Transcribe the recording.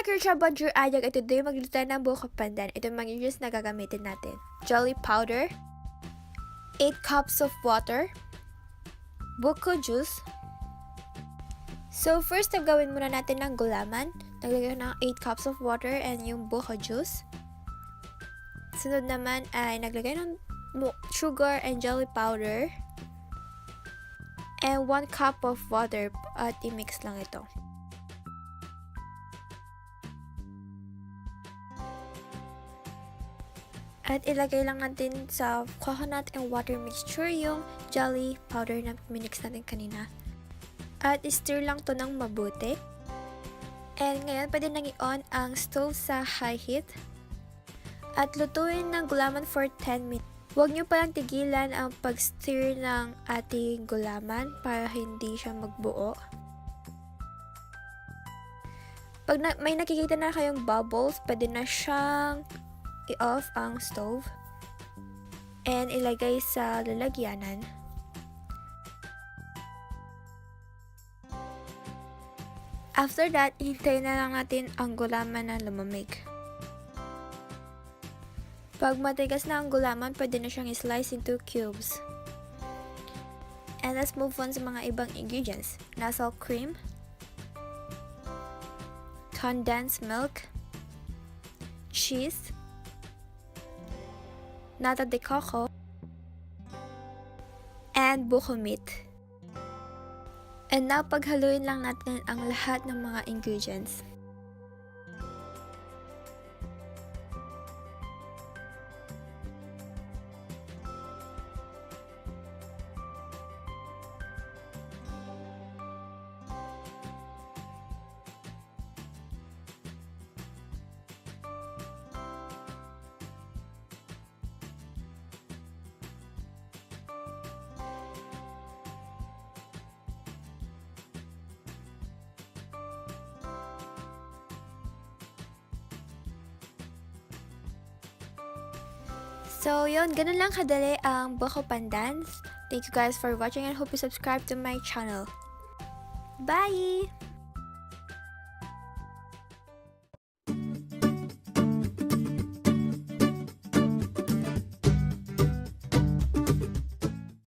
mga Kirsha Bonjour Ayag, ito today magluluto ng buko pandan. Ito mga ingredients na gagamitin natin. Jelly powder, 8 cups of water, buko juice. So first, gawin muna natin ng gulaman. Naglagay ng 8 cups of water and yung buko juice. Sunod naman ay naglagay ng sugar and jelly powder. And 1 cup of water at i-mix lang ito. At ilagay lang natin sa coconut and water mixture yung jelly powder na minix natin kanina. At stir lang to ng mabuti. And ngayon pwede nang i-on ang stove sa high heat. At lutuin ng gulaman for 10 minutes. Huwag nyo palang tigilan ang pag-stir ng ating gulaman para hindi siya magbuo. Pag may nakikita na kayong bubbles, pwede na siyang i-off ang stove and ilagay sa lalagyanan. After that, hintayin na lang natin ang gulaman na lumamig. Pag matigas na ang gulaman, pwede na siyang i-slice into cubes. And let's move on sa mga ibang ingredients. Nestle cream, condensed milk, cheese, nata de coco, and buko meat. And now, paghaluin lang natin ang lahat ng mga ingredients. So, yun, ganun lang kadali ang buko pandan. Thank you guys for watching and hope you subscribe to my channel. Bye!